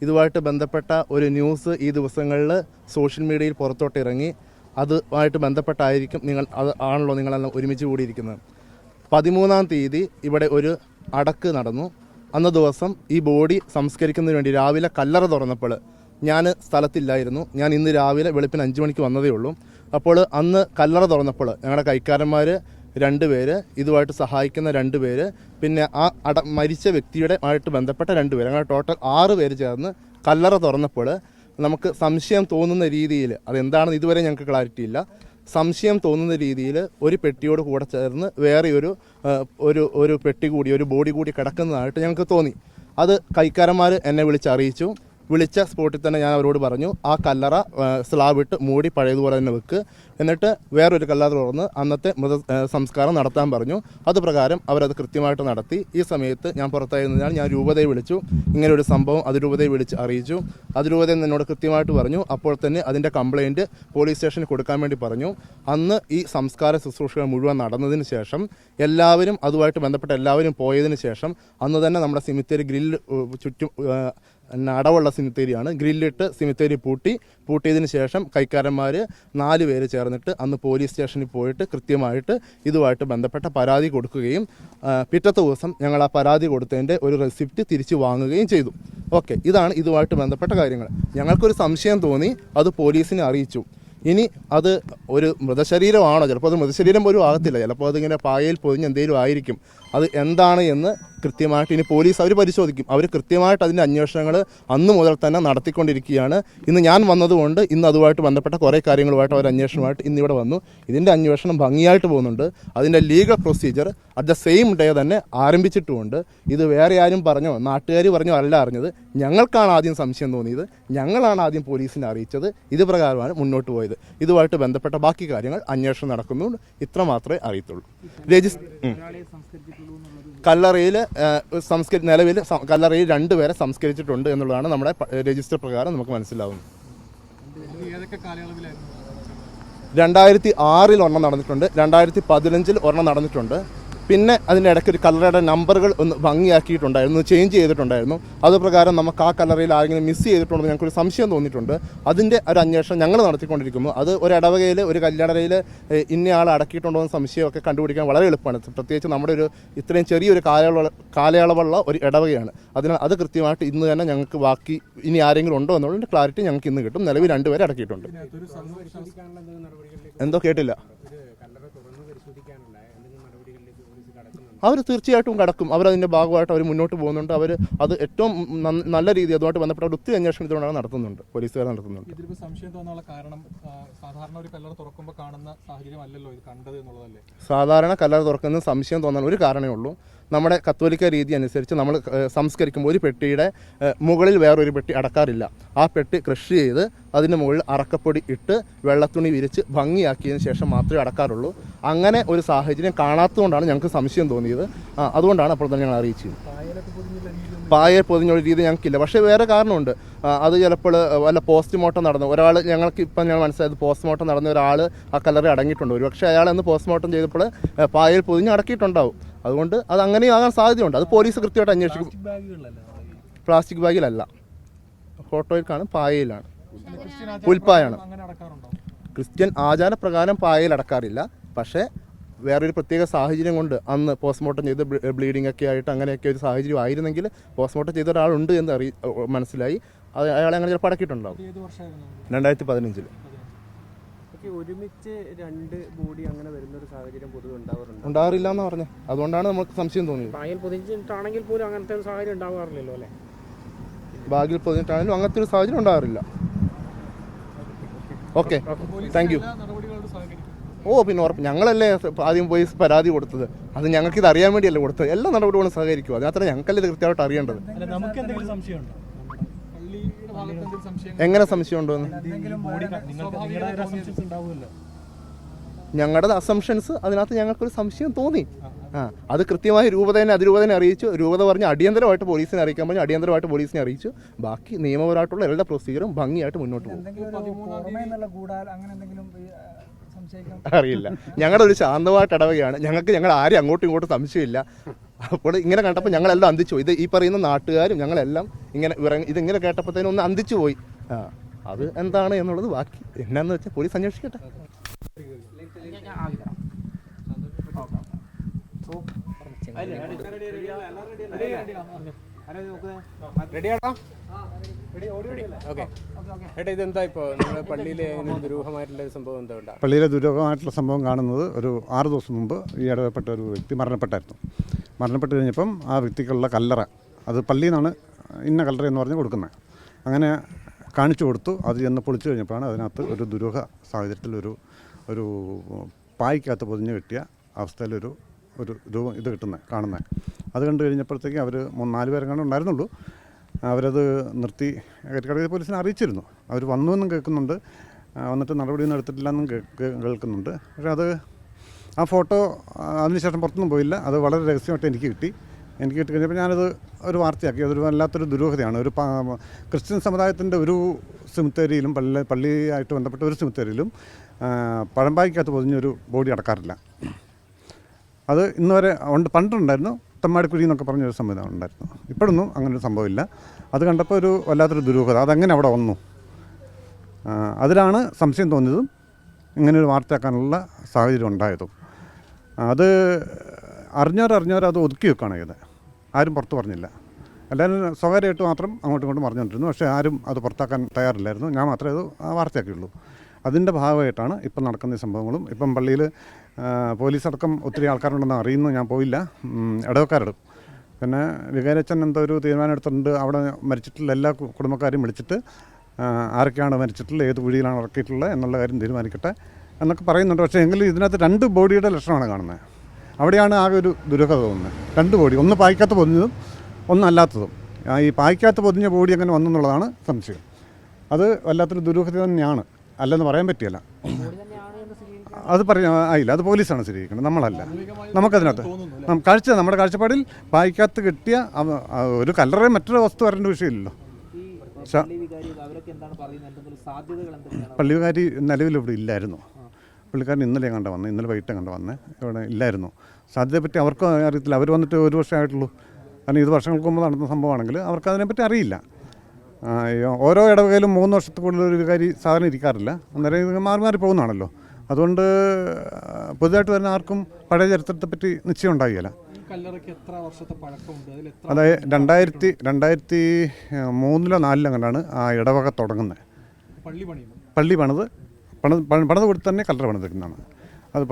ഇതുമായിട്ട് ബന്ധപ്പെട്ട ഒരു ന്യൂസ് ഈ ദിവസങ്ങളിൽ സോഷ്യൽ മീഡിയയിൽ പുറത്തോട്ട് ഇറങ്ങി. അതുമായിട്ട് ബന്ധപ്പെട്ടായിരിക്കും ആണല്ലോ നിങ്ങളെല്ലാം ഒരുമിച്ച് കൂടിയിരിക്കുന്നത്. 13-ാം തീയതി ഇവിടെ ഒരു അടക്ക് നടന്നു. അന്ന് ദിവസം ഈ ബോഡി സംസ്കരിക്കുന്നതിന് വേണ്ടി രാവിലെ കല്ലറ തുറന്നപ്പോൾ ഞാൻ സ്ഥലത്തില്ലായിരുന്നു. ഞാൻ ഇന്ന് രാവിലെ വെളുപ്പിന് 5 മണിക്ക് വന്നതേ ഉള്ളൂ. അപ്പോൾ അന്ന് കല്ലറ തുറന്നപ്പോൾ ഞങ്ങളുടെ കൈക്കാരന്മാർ 2 പേര്, ഇതുമായിട്ട് സഹായിക്കുന്ന 2 പേര്, പിന്നെ ആ മരിച്ച വ്യക്തിയുടെ ആയിട്ട് ബന്ധപ്പെട്ട 2 പേര്, അങ്ങനെ ടോട്ടൽ 6 പേര് ചേർന്ന് കല്ലറ തുറന്നപ്പോൾ നമുക്ക് സംശയം തോന്നുന്ന രീതിയിൽ, അതെന്താണെന്ന് ഇതുവരെ ഞങ്ങൾക്ക് ക്ലാരിറ്റി ഇല്ല, സംശയം തോന്നുന്ന രീതിയിൽ ഒരു പെട്ടിയോട് കൂടെ ചേർന്ന് വേറെ ഒരു പെട്ടി കൂടി, ഒരു ബോഡി കൂടി കിടക്കുന്നതായിട്ട് ഞങ്ങൾക്ക് തോന്നി. അത് കൈക്കാരന്മാർ എന്നെ വിളിച്ചറിയിച്ചു. വിളിച്ച സ്പോട്ടിൽ തന്നെ ഞാൻ അവരോട് പറഞ്ഞു, ആ കല്ലറ സ്ലാബിട്ട് മൂടി പഴയതുപോലെ തന്നെ വെക്ക്, എന്നിട്ട് വേറൊരു കല്ലറ തുറന്ന് അന്നത്തെ സംസ്കാരം നടത്താൻ പറഞ്ഞു. അതുപ്രകാരം അവരത് കൃത്യമായിട്ട് നടത്തി. ഈ സമയത്ത് ഞാൻ പുറത്തായിരുന്നതിനാൽ ഞാൻ രൂപതയെ വിളിച്ചു. ഇങ്ങനെ ഒരു സംഭവം അതിരൂപതയെ വിളിച്ച് അറിയിച്ചു. അതിരൂപതയിൽ എന്നോട് കൃത്യമായിട്ട് പറഞ്ഞു. അപ്പോൾ തന്നെ അതിൻ്റെ കംപ്ലയിൻറ്റ് പോലീസ് സ്റ്റേഷനിൽ കൊടുക്കാൻ വേണ്ടി പറഞ്ഞു. അന്ന് ഈ സംസ്കാര ശുശ്രൂഷകൾ മുഴുവൻ നടന്നതിന് ശേഷം എല്ലാവരും, അതുമായിട്ട് ബന്ധപ്പെട്ട എല്ലാവരും പോയതിന് ശേഷം അന്ന് തന്നെ നമ്മുടെ സിമിത്തേരി ഗ്രില്ല് ചുറ്റും അടവുള്ള സിമിത്തേരിയാണ്, ഗ്രില്ലിട്ട് സിമിത്തേരി പൂട്ടിയതിന് ശേഷം കൈക്കാരന്മാർ 4 പേര് ചേർന്നിട്ട് അന്ന് പോലീസ് സ്റ്റേഷനിൽ പോയിട്ട് കൃത്യമായിട്ട് ഇതുമായിട്ട് ബന്ധപ്പെട്ട പരാതി കൊടുക്കുകയും പിറ്റത്തെ ദിവസം ഞങ്ങൾ ആ പരാതി കൊടുത്തതിൻ്റെ ഒരു റെസിപ്റ്റ് തിരിച്ചു വാങ്ങുകയും ചെയ്തു. ഓക്കെ, ഇതാണ് ഇതുമായിട്ട് ബന്ധപ്പെട്ട കാര്യങ്ങൾ. ഞങ്ങൾക്കൊരു സംശയം തോന്നി, അത് പോലീസിനെ അറിയിച്ചു. ഇനി അത് ഒരു മൃതശരീരമാണോ, ചിലപ്പോൾ അത് മൃതശരീരം പോലും ആകത്തില്ല, ചിലപ്പോൾ അതിങ്ങനെ പായയിൽ പൊതിഞ്ഞ് എന്തെങ്കിലും ആയിരിക്കും. അത് എന്താണ് എന്ന് കൃത്യമായിട്ട് ഇനി പോലീസ് അവർ പരിശോധിക്കും. അവർ കൃത്യമായിട്ട് അതിൻ്റെ അന്വേഷണങ്ങൾ അന്ന് മുതൽ തന്നെ നടത്തിക്കൊണ്ടിരിക്കുകയാണ്. ഇന്ന് ഞാൻ വന്നതുകൊണ്ട് ഇന്ന് അതുമായിട്ട് ബന്ധപ്പെട്ട കുറേ കാര്യങ്ങളുമായിട്ട് അവർ അന്വേഷണമായിട്ട് ഇന്നിവിടെ വന്നു. ഇതിൻ്റെ അന്വേഷണം ഭംഗിയായിട്ട് പോകുന്നുണ്ട്. അതിൻ്റെ legal procedure at the same day തന്നെ ആരംഭിച്ചിട്ടുമുണ്ട്. ഇത് വേറെ ആരും പറഞ്ഞോ നാട്ടുകാർ പറഞ്ഞോ അല്ല അറിഞ്ഞത്. ഞങ്ങൾക്കാണ് ആദ്യം സംശയം തോന്നിയത്, ഞങ്ങളാണ് ആദ്യം പോലീസിനെ അറിയിച്ചത്. ഇത് പ്രകാരമാണ് മുന്നോട്ട് പോയത്. ഇതുമായിട്ട് ബന്ധപ്പെട്ട ബാക്കി കാര്യങ്ങൾ അന്വേഷണം നടക്കുന്നുണ്ട്. ഇത്ര മാത്രമേ അറിയത്തുള്ളൂ. കല്ലറയിൽ നിലവിൽ കല്ലറയിൽ 2 പേരെ സംസ്കരിച്ചിട്ടുണ്ട് എന്നുള്ളതാണ് നമ്മുടെ രജിസ്റ്റർ പ്രകാരം നമുക്ക് മനസ്സിലാവുന്നത്. 2006 ഒരെണ്ണം നടന്നിട്ടുണ്ട്, 2015 ഒരെണ്ണം നടന്നിട്ടുണ്ട്. പിന്നെ അതിൻ്റെ ഇടയ്ക്ക് ഒരു കല്ലറയുടെ നമ്പറുകൾ ഒന്ന് ഭംഗിയാക്കിയിട്ടുണ്ടായിരുന്നു, ചേഞ്ച് ചെയ്തിട്ടുണ്ടായിരുന്നു. അതുപ്രകാരം നമുക്ക് ആ കല്ലറയിൽ ആരെങ്കിലും മിസ് ചെയ്തിട്ടുണ്ടെന്ന് ഞങ്ങൾക്കൊരു സംശയം തോന്നിയിട്ടുണ്ട്. അതിൻ്റെ ഒരു അന്വേഷണം ഞങ്ങൾ നടത്തിക്കൊണ്ടിരിക്കുന്നു. അത് ഒരു ഇടവകയിൽ, ഒരു കല്യാണയിൽ ഇന്നയാൾ അടക്കിയിട്ടുണ്ടോ എന്ന് സംശയമൊക്കെ കണ്ടുപിടിക്കാൻ വളരെ എളുപ്പമാണ്. പ്രത്യേകിച്ച് നമ്മുടെ ഒരു ഇത്രയും ചെറിയൊരു കാലയളവുള്ള ഒരു ഇടവകയാണ്. അതിനാൽ അത് കൃത്യമായിട്ട് ഇന്ന് തന്നെ ഞങ്ങൾക്ക് ബാക്കി ഇനി ആരെങ്കിലും ഉണ്ടോ എന്നുള്ളതിൻ്റെ ക്ലാരിറ്റി ഞങ്ങൾക്ക് ഇന്ന് കിട്ടും. നിലവിൽ 2 പേരെ അടക്കിയിട്ടുണ്ട്. എന്തോ കേട്ടില്ല. അവർ തീർച്ചയായിട്ടും കടക്കും. അവരതിൻ്റെ ഭാഗമായിട്ട് അവർ മുന്നോട്ട് പോകുന്നുണ്ട്. അവർ അത് ഏറ്റവും നല്ല രീതി അതുമായിട്ട് ബന്ധപ്പെട്ട ഒത്തിരി അന്വേഷണം ഇതുകൊണ്ടാണ് നടത്തുന്നുണ്ട്, പോലീസുകാർ നടത്തുന്നുണ്ട്. ഇതിലിപ്പോൾ സംശയം തോന്നാനുള്ള കാരണം സാധാരണ ഒരു കല്ലറ തുറക്കുമ്പോൾ കാണുന്ന സാഹചര്യമല്ലല്ലോ ഇത് കണ്ടത് എന്നുള്ളതല്ലേ? സാധാരണ കല്ലറ തുറക്കുന്ന സംശയം തോന്നാൻ ഒരു കാരണമേ ഉള്ളൂ. നമ്മുടെ കത്തോലിക്ക രീതി അനുസരിച്ച് നമ്മൾ സംസ്കരിക്കുമ്പോൾ ഒരു പെട്ടിയുടെ മുകളിൽ വേറൊരു പെട്ടി അടക്കാറില്ല. ആ പെട്ടി ക്രഷ് ചെയ്ത് അതിന് മുകളിൽ അറക്കപ്പൊടി ഇട്ട് വെള്ളത്തുണി വിരിച്ച് ഭംഗിയാക്കിയതിന് ശേഷം മാത്രമേ അടക്കാറുള്ളൂ. അങ്ങനെ ഒരു സാഹചര്യം കാണാത്തതുകൊണ്ടാണ് ഞങ്ങൾക്ക് സംശയം തോന്നിയത്. അതുകൊണ്ടാണ് അപ്പോൾ തന്നെ ഞങ്ങൾ അറിയിച്ചത്. പായൽ പൊതിഞ്ഞൊരു രീതി ഞങ്ങൾക്കില്ല. പക്ഷേ വേറെ കാരണമുണ്ട്. അത് ചിലപ്പോൾ വല്ല പോസ്റ്റ്മോർട്ടം നടന്നു ഒരാൾ, ഞങ്ങൾക്ക് ഇപ്പം ഞങ്ങൾ മനസ്സിലായത് പോസ്റ്റ്മോർട്ടം നടന്ന ഒരാൾ ആ കല്ലറ അടങ്ങിയിട്ടുണ്ട്. ഒരുപക്ഷെ അയാൾ അന്ന് പോസ്റ്റ്മോർട്ടം ചെയ്തപ്പോൾ പായൽ പൊതിഞ്ഞ് അടക്കിയിട്ടുണ്ടാവും. അതുകൊണ്ട് അത് അങ്ങനെയും ആകാൻ സാധ്യതയുണ്ട്. അത് പോലീസ് കൃത്യമായിട്ട് അന്വേഷിക്കും. പ്ലാസ്റ്റിക് ബാഗിലല്ല, ഫോട്ടോയിലാണ്, പായയിലാണ്, പുൽപ്പായാണ്. ക്രിസ്ത്യൻ ആചാരപ്രകാരം പായയിൽ അടക്കാറില്ല. പക്ഷേ വേറൊരു പ്രത്യേക സാഹചര്യം കൊണ്ട് അന്ന് പോസ്റ്റ്മോർട്ടം ചെയ്ത് ബ്ലീഡിംഗ് ഒക്കെ ആയിട്ട് അങ്ങനെയൊക്കെ ഒരു സാഹചര്യം ആയിരുന്നെങ്കിൽ പോസ്റ്റ്മോർട്ടം ചെയ്ത ഒരാളുണ്ട് എന്ന് മനസ്സിലായി. അയാളെ അങ്ങനെ ചിലപ്പോൾ അടക്കിയിട്ടുണ്ടാവും. 2015. ഒരുമിച്ച് 2 ബോഡി അങ്ങനെ വരുന്ന ഒരു സാഹചര്യം പൊതുവെ ഉണ്ടാവാറില്ല എന്ന് പറഞ്ഞു. അതുകൊണ്ടാണ് നമുക്ക് സംശയം തോന്നിയത്. പായൽ പൊതിഞ്ഞിട്ടാണെങ്കിൽ പോലും അങ്ങനത്തെ ഒരു സാഹചര്യം ഉണ്ടാവാറില്ലല്ലോ അല്ലേ? ബാഗിൽ പൊതിഞ്ഞിട്ടാണെങ്കിലും അങ്ങനത്തെ ഒരു സാഹചര്യം ഉണ്ടാവാറില്ല. Okay, thank you. പിന്നെ ഉറപ്പ് ഞങ്ങളല്ലേ ആദ്യം പോയി പരാതി കൊടുത്തത്. അത് ഞങ്ങൾക്കിത് അറിയാൻ വേണ്ടിയല്ലേ കൊടുത്തത്. എല്ലാ നടപടികളും സഹകരിക്കും. അതിനകത്ത് ഞങ്ങൾക്കല്ലേ കൃത്യമായിട്ട് അറിയേണ്ടത്. എങ്ങനെ സംശയം ഉണ്ടോ എന്ന് ഞങ്ങളുടെ അസംഷൻസ് അതിനകത്ത് ഞങ്ങൾക്കൊരു സംശയം തോന്നി. അത് കൃത്യമായി അതിരൂപതനെ അറിയിച്ചു. രൂപത പറഞ്ഞ് അടിയന്തരമായിട്ട് പോലീസിനെ അറിയിക്കാൻ പറഞ്ഞു. അടിയന്തരമായിട്ട് പോലീസിനെ അറിയിച്ചു. ബാക്കി നിയമപരമായിട്ടുള്ള എല്ലാ പ്രൊസീജിയറും ഭംഗിയായിട്ട് മുന്നോട്ട് പോകും. അറിയില്ല. ഞങ്ങളുടെ ഒരു ശാന്തമായിട്ട് ഇടവകയാണ്. ഞങ്ങൾ ആരും അങ്ങോട്ടും ഇങ്ങോട്ടും സംശയമില്ല. അപ്പോൾ ഇങ്ങനെ കണ്ടപ്പോൾ ഞങ്ങളെല്ലാം അന്തിച്ചു പോയി. ഇത് ഈ പറയുന്ന നാട്ടുകാരും ഞങ്ങളെല്ലാം ഇങ്ങനെ ഇതിങ്ങനെ കേട്ടപ്പോഴത്തേനും ഒന്ന് അന്തിച്ചു പോയി. അത് എന്താണ് എന്നുള്ളത് ബാക്കി എന്നാന്ന് വെച്ചാൽ പോലീസ് അന്വേഷിക്കട്ടെ. ഇതെന്താ ഇപ്പോൾ നമ്മുടെ പള്ളിയിലെ ദുരൂഹമായിട്ടുള്ള സംഭവം എന്താ ഉണ്ടാ? പള്ളിയിലെ ദുരൂഹമായിട്ടുള്ള സംഭവം കാണുന്നത് ഒരു 6 ദിവസം മുമ്പ് ഈ ഇടവപ്പെട്ട ഒരു വ്യക്തി മരണപ്പെട്ടായിരുന്നു. മരണപ്പെട്ട് കഴിഞ്ഞപ്പം ആ വ്യക്തിക്കുള്ള കല്ലറ, അത് പള്ളിയിൽ നിന്നാണ് ഇന്ന കല്ലറ എന്ന് പറഞ്ഞ് കൊടുക്കുന്നത്. അങ്ങനെ കാണിച്ചു കൊടുത്തു. അത് ചെന്ന് പൊളിച്ചു കഴിഞ്ഞപ്പോഴാണ് അതിനകത്ത് ഒരു ദുരൂഹ സാഹചര്യത്തിൽ ഒരു പായ്ക്കകത്ത് പൊതിഞ്ഞ് കിട്ടിയ അവസ്ഥയിലൊരു രൂപം ഇത് കാണുന്നത്. അത് കണ്ടു കഴിഞ്ഞപ്പോഴത്തേക്ക് അവർ 3-4 പേരെങ്ങാണ്ട് ഉണ്ടായിരുന്നുള്ളൂ. അവരത് നിർത്തി കടയിൽ പോലീസിനെ അറിയിച്ചിരുന്നു. അവർ വന്നു എന്നും കേൾക്കുന്നുണ്ട്, വന്നിട്ട് നടപടിയൊന്നും എടുത്തിട്ടില്ലെന്നും കേൾക്കുന്നുണ്ട്. പക്ഷേ അത് ആ ഫോട്ടോ അതിനുശേഷം പുറത്തൊന്നും പോയില്ല. അത് വളരെ രഹസ്യമായിട്ട് എനിക്ക് കിട്ടി കഴിഞ്ഞപ്പോൾ ഞാനത് ഒരു വാർത്തയാക്കി. അതൊരു വല്ലാത്തൊരു ദുരൂഹതയാണ്. ഒരു ക്രിസ്ത്യൻ സമുദായത്തിൻ്റെ ഒരു സെമിത്തേരിയിലും പള്ളിയായിട്ട് ബന്ധപ്പെട്ട ഒരു സെമിത്തേരിയിലും പഴമ്പായ്ക്കകത്ത് പൊതിഞ്ഞൊരു ബോഡി അടക്കാറില്ല. അത് ഇന്ന് വരെ പണ്ടുണ്ടായിരുന്നു. തമ്മാടിക്കുഴി എന്നൊക്കെ പറഞ്ഞൊരു സംവിധാനം ഉണ്ടായിരുന്നു. ഇപ്പോഴൊന്നും അങ്ങനൊരു സംഭവമില്ല. അത് കണ്ടപ്പോൾ ഒരു വല്ലാത്തൊരു ദുരൂഹത, അതെങ്ങനെ അവിടെ വന്നു, അതിലാണ് സംശയം തോന്നിയതും ഇങ്ങനെയൊരു വാർത്തയാക്കാനുള്ള സാഹചര്യം ഉണ്ടായതും. അത് അറിഞ്ഞവർ അത് ഒതുക്കി വെക്കുകയാണ് ചെയ്തത്. ആരും പുറത്ത് പറഞ്ഞില്ല. എല്ലാവരും സ്വകാര്യമായിട്ട് മാത്രം അങ്ങോട്ടും ഇങ്ങോട്ടും പറഞ്ഞുകൊണ്ടിരുന്നു. പക്ഷേ ആരും അത് പുറത്താക്കാൻ തയ്യാറില്ലായിരുന്നു. ഞാൻ മാത്രമേ അത് വാർത്തയാക്കിയുള്ളൂ. അതിൻ്റെ ഭാഗമായിട്ടാണ് ഇപ്പം നടക്കുന്ന ഈ സംഭവങ്ങളും. ഇപ്പം പള്ളിയിൽ പോലീസടക്കം ഒത്തിരി ആൾക്കാരുണ്ടെന്ന് അറിയുന്നു. ഞാൻ പോയില്ല. ഇടവക്കാരോടും പിന്നെ വികാരച്ചൻ എന്തോ ഒരു തീരുമാനം എടുത്തിട്ടുണ്ട്. അവിടെ മരിച്ചിട്ടുള്ള എല്ലാ കുടുംബക്കാരെയും വിളിച്ചിട്ട് ആരൊക്കെയാണ് മരിച്ചിട്ടുള്ളത്, ഏത് കുഴിയിലാണ് ഇറക്കിയിട്ടുള്ളത് എന്നുള്ള കാര്യം തീരുമാനിക്കട്ടെ എന്നൊക്കെ പറയുന്നുണ്ട്. പക്ഷേ എങ്കിലും ഇതിനകത്ത് 2 ബോഡിയുടെ ലക്ഷണമാണ് കാണുന്നത്. അവിടെയാണ് ആകെ ഒരു ദുരൂഹത തോന്നുന്നത്. 2 ബോഡി, ഒന്ന് പായ്ക്കകത്ത് പൊതിഞ്ഞതും ഒന്നല്ലാത്തതും. ഈ പായ്ക്കകത്ത് പൊതിഞ്ഞ ബോഡി എങ്ങനെ വന്നെന്നുള്ളതാണ് സംശയം. അത് വല്ലാത്തൊരു ദുരൂഹത തന്നെയാണ്, അല്ലെന്ന് പറയാൻ പറ്റിയല്ല. അത് ആയില്ല, അത് പോലീസാണ് സ്ഥിരീകരിക്കുന്നത്, നമ്മളല്ല. നമുക്കതിനകത്ത് നമ്മുടെ കാഴ്ചപ്പാടിൽ പായ്ക്കകത്ത് കിട്ടിയ ഒരു കല്ലറ മറ്റൊരു വസ്തു വരേണ്ട വിഷയമില്ലല്ലോ. പള്ളി വികാരി നിലവിൽ ഇവിടെ ഇല്ലായിരുന്നു. പുള്ളിക്കാരൻ ഇന്നലെ കണ്ട വന്നത്, ഇന്നലെ വൈകിട്ട് കണ്ട വന്നത്, ഇവിടെ ഇല്ലായിരുന്നു. സാധ്യതയെപ്പറ്റി അവർക്കും അറിയത്തില്ല. അവർ വന്നിട്ട് 1 വർഷമായിട്ടുള്ളൂ. കാരണം ഇത് വർഷങ്ങൾക്ക് മുമ്പ് നടന്ന സംഭവമാണെങ്കിൽ അവർക്ക് അതിനെപ്പറ്റി അറിയില്ല. ഓരോ ഇടവകയിലും 3 വർഷത്തിൽ കൂടുതൽ ഒരു വികാരി സാധാരണ ഇരിക്കാറില്ല. അന്നേരം ഇത് മാറി പോകുന്നതാണല്ലോ. അതുകൊണ്ട് പുതുതായിട്ട് വരുന്ന ആർക്കും പഴയ ചരിത്രത്തെപ്പറ്റി നിശ്ചയം ഉണ്ടാകില്ല. അതായത് 2003-4 കണ്ടാണ് ആ ഇടവക തുടങ്ങുന്നത്. പള്ളി പണിത് കൊടുത്ത് തന്നെ കല്ലറ പണിതിരിക്കുന്നതാണ്. അത്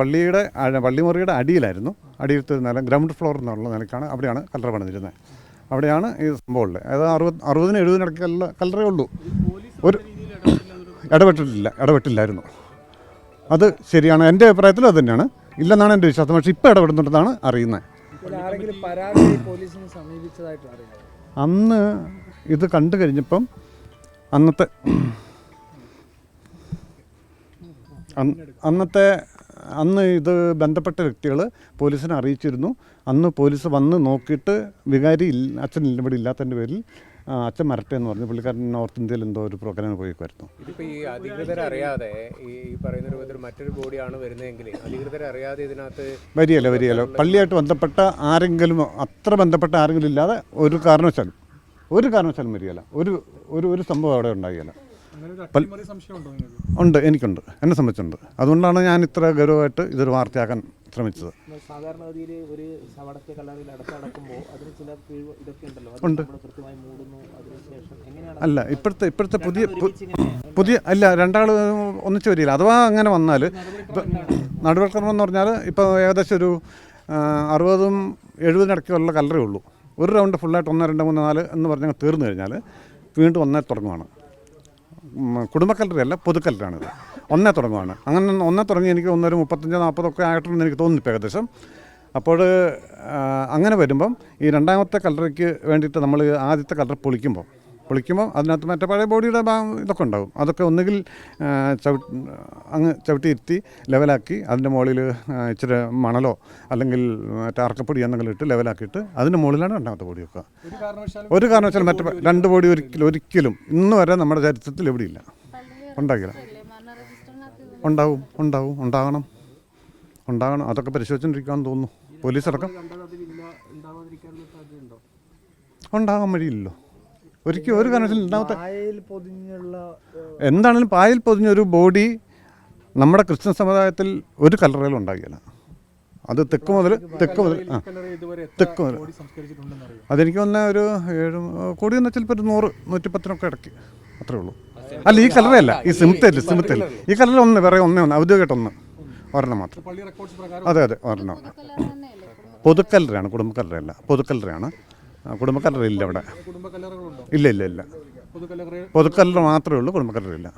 പള്ളിമുറിയുടെ അടിയിലായിരുന്നു. അടിയിലത്തെ നിലം ഗ്രൗണ്ട് ഫ്ലോർ എന്നുള്ള നിലയ്ക്കാണ്, അവിടെയാണ് കല്ലറ പണിതിരുന്നത്. അവിടെയാണ് ഈ സംഭവം ഉള്ളത്. അത് 60-70 ഇടയ്ക്ക് കല്ലറേ ഉള്ളൂ. ഒരു ഇടപെട്ടില്ലായിരുന്നു. അത് ശരിയാണ്, എൻ്റെ അഭിപ്രായത്തിൽ അത് തന്നെയാണ്. ഇല്ലെന്നാണ് എൻ്റെ വിശ്വാസം. പക്ഷേ ഇപ്പോൾ ഇടപെടുന്നുണ്ടെന്നാണ് അറിയുന്നത്. അന്ന് ഇത് കണ്ടു കഴിഞ്ഞപ്പം അന്ന് ഇത് ബന്ധപ്പെട്ട വ്യക്തികൾ പോലീസിനെ അറിയിച്ചിരുന്നു. അന്ന് പോലീസ് വന്ന് നോക്കിയിട്ട് വികാരി അച്ഛൻ ഇവിടെ ഇല്ലാത്തതിൻ്റെ പേരിൽ അച്ഛൻ മരട്ടെ എന്ന് പറഞ്ഞു. പുള്ളിക്കാരൻ നോർത്ത് ഇന്ത്യയിൽ എന്തോ ഒരു പ്രോഗ്രാമിന് പോയിക്കുമായിരുന്നു. ഇതിപ്പോൾ ഈ അധികൃതരറിയാതെ ഈ പറയുന്ന രൂപത്തിൽ മറ്റൊരു ബോഡിയാണ് വരുന്നതെങ്കിൽ അധികൃതരറിയാതെ ഇതിനകത്ത് വരികയല്ലോ. പള്ളിയായിട്ട് ബന്ധപ്പെട്ട ആരെങ്കിലും, അത്ര ബന്ധപ്പെട്ട ആരെങ്കിലും ഇല്ലാതെ ഒരു കാരണവശാലും വരികയില്ല. ഒരു സംഭവം അവിടെ ഉണ്ടാകില്ല. ഉണ്ട്, എനിക്കുണ്ട്, എന്നെ സംബന്ധിച്ചുണ്ട്. അതുകൊണ്ടാണ് ഞാൻ ഇത്ര ഗൗരവമായിട്ട് ഇതൊരു വാർത്തയാക്കാൻ ശ്രമിച്ചത്. സാധാരണഗതിയിൽ ഒരു ശവടത്തെ കല്ലറയിൽ അടക്കുമ്പോൾ അതിന് ചില ഇതൊക്കെ ഉണ്ടല്ലോ, ഉണ്ട്. എങ്ങനെയാണ്? അല്ല, ഇപ്പോഴത്തെ പുതിയ അല്ല, 2 ആൾ ഒന്നിച്ച് വരികയില്ല. അഥവാ അങ്ങനെ വന്നാൽ നടുവൽക്കരണം എന്ന് പറഞ്ഞാൽ ഇപ്പോൾ ഏകദേശം ഒരു 60-70 ഇടയ്ക്കുള്ള കല്ലറേ ഉള്ളൂ. ഒരു റൗണ്ട് ഫുള്ളായിട്ട് 1, 2, 3, 4 എന്ന് പറഞ്ഞാൽ തീർന്നു കഴിഞ്ഞാൽ വീണ്ടും 1 തുടങ്ങുവാണ്. കുടുംബക്കല്ലറയല്ല, പൊതുക്കല്ലറാണിത്. 1 തുടങ്ങുവാണ്. അങ്ങനെ 1 തുടങ്ങി എനിക്ക് 35-40 ഒക്കെ ആയിട്ടുണ്ടെന്ന് എനിക്ക് തോന്നുന്നു ഇപ്പോൾ ഏകദേശം. അപ്പോൾ അങ്ങനെ വരുമ്പം ഈ 2ാമത്തെ കല്ലറയ്ക്ക് വേണ്ടിയിട്ട് നമ്മൾ ആദ്യത്തെ കല്ലറ പൊളിക്കുമ്പോൾ അതിനകത്ത് മറ്റേ പഴയ ബോഡിയുടെ ഇതൊക്കെ ഉണ്ടാകും. അതൊക്കെ ഒന്നുകിൽ ചവിട്ടിയിരുത്തി ലെവലാക്കി അതിൻ്റെ മുകളിൽ ഇച്ചിരി മണലോ അല്ലെങ്കിൽ മറ്റേ അറക്കപ്പൊടി എന്തെങ്കിലും ഇട്ട് ലെവലാക്കിയിട്ട് അതിൻ്റെ മുകളിലാണ് 2ാമത്തെ ബോഡി വെക്കുക. ഒരു കാരണവശാലും മറ്റേ 2 ബോഡി ഒരിക്കലും ഇന്ന് വരെ നമ്മുടെ ചരിത്രത്തിൽ എവിടെയില്ല, ഉണ്ടാകില്ല. ഉണ്ടാകണം. അതൊക്കെ പരിശോധിച്ചുകൊണ്ടിരിക്കുകയെന്ന് തോന്നുന്നു, പോലീസടക്കം. ഉണ്ടാകാൻ വഴിയില്ലല്ലോ. ഒരിക്കലും ഒരു കാരണവശാലും ഉണ്ടാവത്തെ എന്താണെങ്കിലും പായൽ പൊതിഞ്ഞൊരു ബോഡി നമ്മുടെ ക്രിസ്ത്യൻ സമുദായത്തിൽ ഒരു കല്ലറയിലും ഉണ്ടാകില്ല. അത് തെക്ക് മുതൽ ഇതുവരെ എത്ര തെക്ക് മുതൽ ബോഡി സംസ്കരിച്ചിട്ടുണ്ടെന്ന് അറിയോ? അതെനിക്ക് വന്ന ഒരു 7 കോടിയെന്ന് ചിലപ്പോൾ ഒരു 100-110 ഇടയ്ക്ക് അത്രേ ഉള്ളൂ. അല്ല, ഈ കല്ലറയല്ല, ഈ സിമിത്തേരിൽ ഈ കല്ലറ ഒന്ന് വേറെ ഒന്നേ ഔദ്യോഗികമായിട്ട് ഒരെണ്ണം മാത്രം. പള്ളി റെക്കോർഡ്സ് പ്രകാരം അതെ ഒരെണ്ണം. പൊതുക്കല്ലറയാണ്, കുടുംബക്കല്ലറയല്ല, പൊതുക്കല്ലറയാണ്. കുടുംബക്കല്ലറ ഇല്ല ഇവിടെ. കുടുംബ കല്ലറകളുണ്ടോ? ഇല്ല പൊതുക്കല്ലറ പൊതുക്കല്ലറ മാത്രമേ ഉള്ളൂ, കുടുംബക്കല്ലറയില്ല.